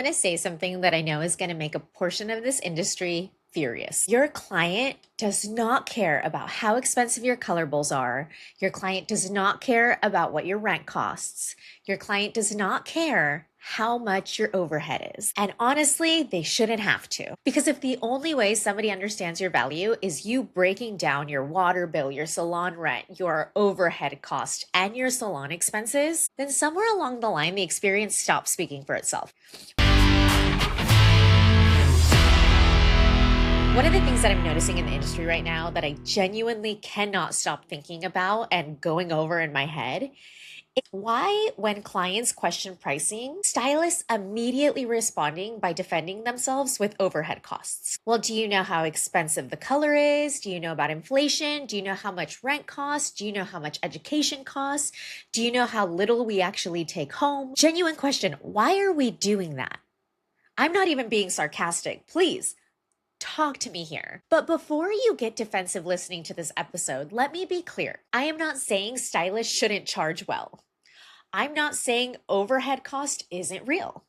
going to say something that I know is going to make a portion of this industry furious. Your client does not care about how expensive your color bowls are. Your client does not care about what your rent costs. Your client does not care how much your overhead is. And honestly, they shouldn't have to. Because if the only way somebody understands your value is you breaking down your water bill, your salon rent, your overhead cost, and your salon expenses, then somewhere along the line, the experience stops speaking for itself. One of the things that I'm noticing in the industry right now that I genuinely cannot stop thinking about and going over in my head is why, when clients question pricing, stylists immediately responding by defending themselves with overhead costs. Well, do you know how expensive the color is? Do you know about inflation? Do you know how much rent costs? Do you know how much education costs? Do you know how little we actually take home? Genuine question, why are we doing that? I'm not even being sarcastic. Please talk to me here. But before you get defensive listening to this episode, let me be clear. I am not saying stylists shouldn't charge well. I'm not saying overhead cost isn't real.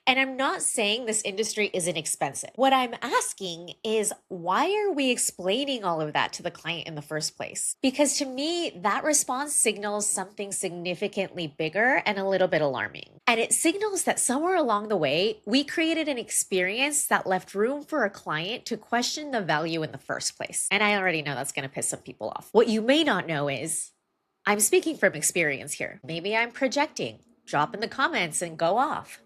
And I'm not saying this industry isn't expensive. What I'm asking is, why are we explaining all of that to the client in the first place? Because to me, that response signals something significantly bigger and a little bit alarming. And it signals that somewhere along the way, we created an experience that left room for a client to question the value in the first place. And I already know that's going to piss some people off. What you may not know is, I'm speaking from experience here. Maybe I'm projecting. Drop in the comments and go off.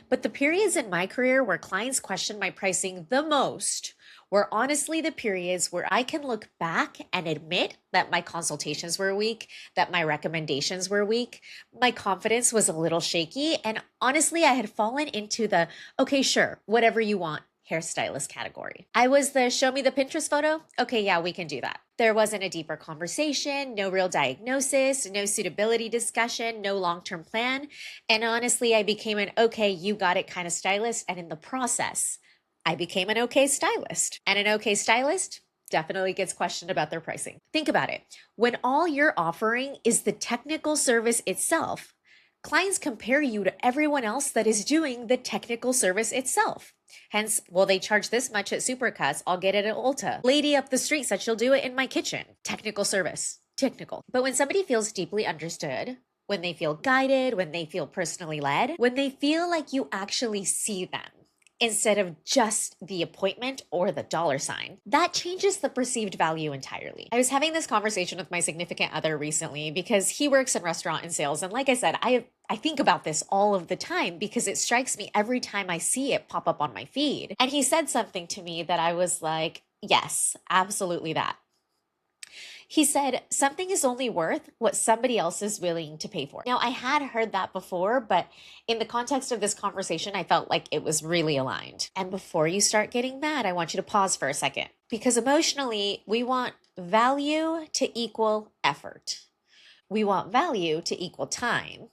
But the periods in my career where clients question my pricing the most were honestly the periods where I can look back and admit that my consultations were weak, that my recommendations were weak, my confidence was a little shaky, and honestly, I had fallen into the, okay, sure, whatever you want, hairstylist category. I was the show me the Pinterest photo. Okay, yeah, we can do that. There wasn't a deeper conversation, no real diagnosis, no suitability discussion, no long-term plan. And honestly, I became an okay, you got it kind of stylist. And in the process, I became an okay stylist. And an okay stylist definitely gets questioned about their pricing. Think about it. When all you're offering is the technical service itself, clients compare you to everyone else that is doing the technical service itself. Hence, well, they charge this much at Supercuts, I'll get it at Ulta. Lady up the street said she'll do it in my kitchen. Technical service. Technical. But when somebody feels deeply understood, when they feel guided, when they feel personally led, when they feel like you actually see them, instead of just the appointment or the dollar sign, that changes the perceived value entirely. I was having this conversation with my significant other recently because he works in restaurant and sales. And like I said, I think about this all of the time because it strikes me every time I see it pop up on my feed. And he said something to me that I was like, yes, absolutely that. He said, something is only worth what somebody else is willing to pay for. Now, I had heard that before, but in the context of this conversation, I felt like it was really aligned. And before you start getting mad, I want you to pause for a second. Because emotionally, we want value to equal effort. We want value to equal time.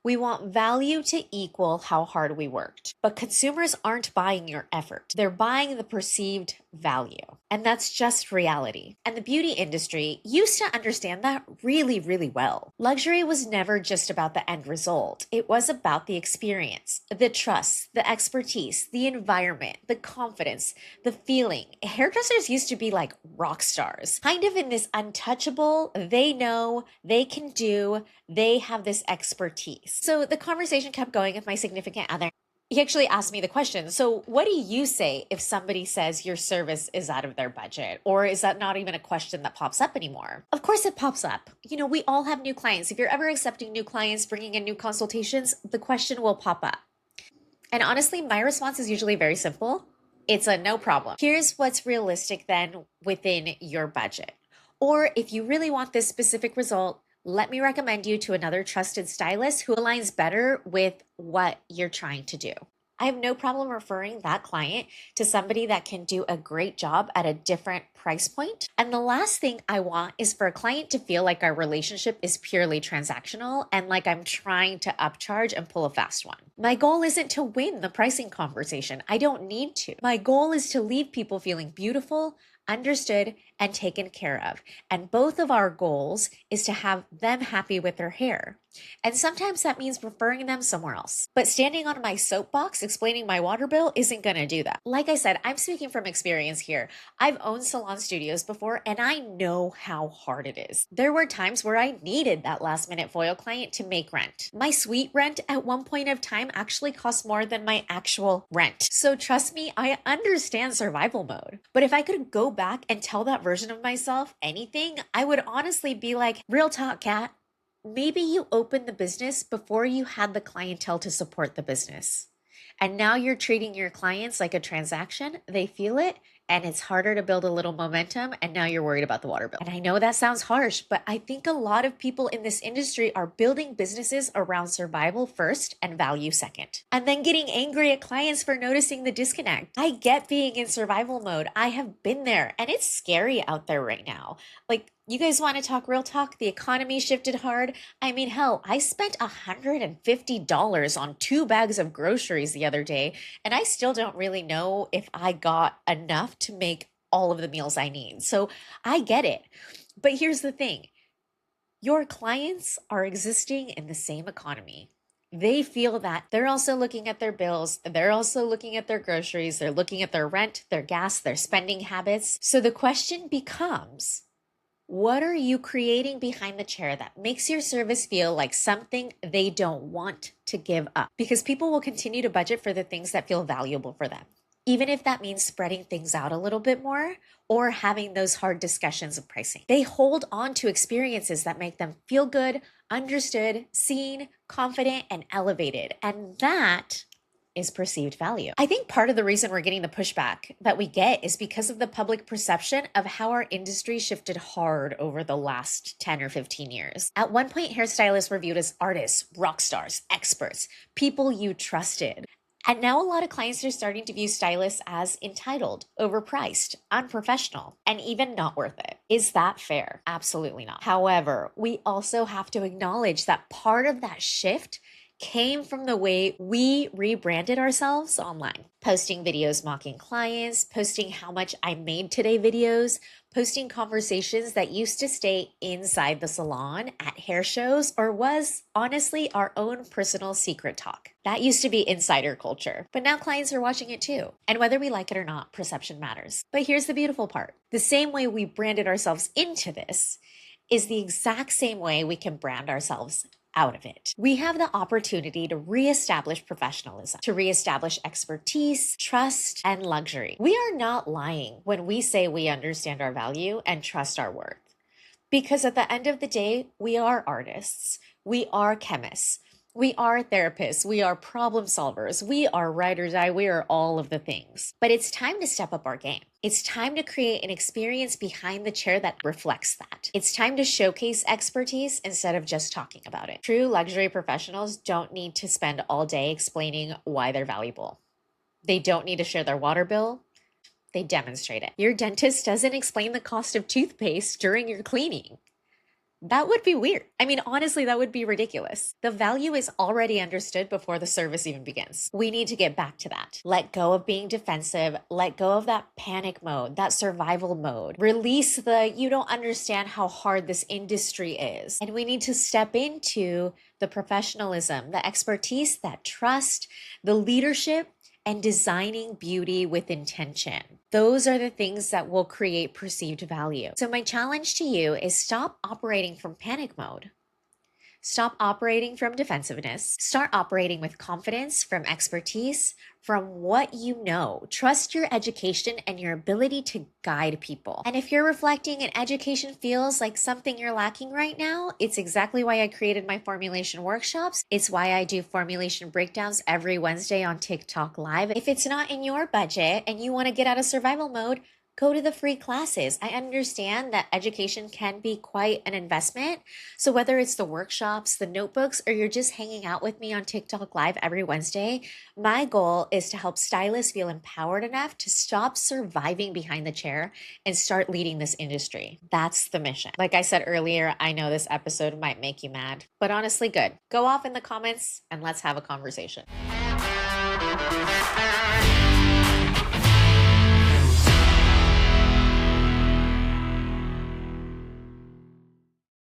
We want value to equal how hard we worked. But consumers aren't buying your effort. They're buying the perceived value. And that's just reality. And the beauty industry used to understand that really, really well. Luxury was never just about the end result. It was about the experience, the trust, the expertise, the environment, the confidence, the feeling. Hairdressers used to be like rock stars, kind of in this untouchable, they know, they can do, they have this expertise. So the conversation kept going with my significant other. He actually asked me the question, so what do you say if somebody says your service is out of their budget? Or is that not even a question that pops up anymore? Of course it pops up. You know, we all have new clients. If you're ever accepting new clients, bringing in new consultations, the question will pop up. And honestly, my response is usually very simple. It's a no problem. Here's what's realistic then within your budget. Or if you really want this specific result, let me recommend you to another trusted stylist who aligns better with what you're trying to do. I have no problem referring that client to somebody that can do a great job at a different price point. And the last thing I want is for a client to feel like our relationship is purely transactional and like I'm trying to upcharge and pull a fast one. My goal isn't to win the pricing conversation. I don't need to. My goal is to leave people feeling beautiful, understood, and taken care of. And both of our goals is to have them happy with their hair. And sometimes that means referring them somewhere else. But standing on my soapbox explaining my water bill isn't going to do that. Like I said, I'm speaking from experience here. I've owned salon studios before and I know how hard it is. There were times where I needed that last minute foil client to make rent. My suite rent at one point of time actually cost more than my actual rent. So trust me, I understand survival mode. But if I could go back and tell that version of myself anything, I would honestly be like, real talk, Kat. Maybe you opened the business before you had the clientele to support the business. And now you're treating your clients like a transaction. They feel it and it's harder to build a little momentum. And now you're worried about the water bill. And I know that sounds harsh, but I think a lot of people in this industry are building businesses around survival first and value second. And then getting angry at clients for noticing the disconnect. I get being in survival mode. I have been there and it's scary out there right now. Like, you guys want to talk real talk? The economy shifted hard. I mean, hell, I spent $150 on 2 bags of groceries the other day, and I still don't really know if I got enough to make all of the meals I need. So I get it. But here's the thing. Your clients are existing in the same economy. They feel that they're also looking at their bills. They're also looking at their groceries. They're looking at their rent, their gas, their spending habits. So the question becomes, what are you creating behind the chair that makes your service feel like something they don't want to give up? Because people will continue to budget for the things that feel valuable for them, even if that means spreading things out a little bit more or having those hard discussions of pricing. They hold on to experiences that make them feel good, understood, seen, confident, and elevated. And that is perceived value. I think part of the reason we're getting the pushback that we get is because of the public perception of how our industry shifted hard over the last 10 or 15 years. At one point, hairstylists were viewed as artists, rock stars, experts, people you trusted. And now a lot of clients are starting to view stylists as entitled, overpriced, unprofessional, and even not worth it. Is that fair? Absolutely not. However, we also have to acknowledge that part of that shift came from the way we rebranded ourselves online. Posting videos mocking clients, posting how much I made today videos, posting conversations that used to stay inside the salon at hair shows or was honestly our own personal secret talk. That used to be insider culture, but now clients are watching it too. And whether we like it or not, perception matters. But here's the beautiful part. The same way we branded ourselves into this is the exact same way we can brand ourselves out of it. We have the opportunity to reestablish professionalism, to reestablish expertise, trust, and luxury. We are not lying when we say we understand our value and trust our worth. Because at the end of the day, we are artists, we are chemists, we are therapists, we are problem solvers, we are ride or die, we are all of the things. But it's time to step up our game. It's time to create an experience behind the chair that reflects that. It's time to showcase expertise instead of just talking about it. True luxury professionals don't need to spend all day explaining why they're valuable. They don't need to share their water bill. They demonstrate it. Your dentist doesn't explain the cost of toothpaste during your cleaning. That would be weird. I mean, honestly, that would be ridiculous. The value is already understood before the service even begins. We need to get back to that. Let go of being defensive. Let go of that panic mode, that survival mode. Release the, you don't understand how hard this industry is. And we need to step into the professionalism, the expertise, that trust, the leadership, and designing beauty with intention. Those are the things that will create perceived value. So my challenge to you is stop operating from panic mode. Stop operating from defensiveness. Start operating with confidence, from expertise, from what you know. Trust your education and your ability to guide people. And if you're reflecting and education feels like something you're lacking right now, it's exactly why I created my formulation workshops. It's why I do formulation breakdowns every Wednesday on TikTok Live. If it's not in your budget and you want to get out of survival mode, go to the free classes. I understand that education can be quite an investment. So whether it's the workshops, the notebooks, or you're just hanging out with me on TikTok Live every Wednesday, my goal is to help stylists feel empowered enough to stop surviving behind the chair and start leading this industry. That's the mission. Like I said earlier, I know this episode might make you mad, but honestly, good. Go off in the comments and let's have a conversation.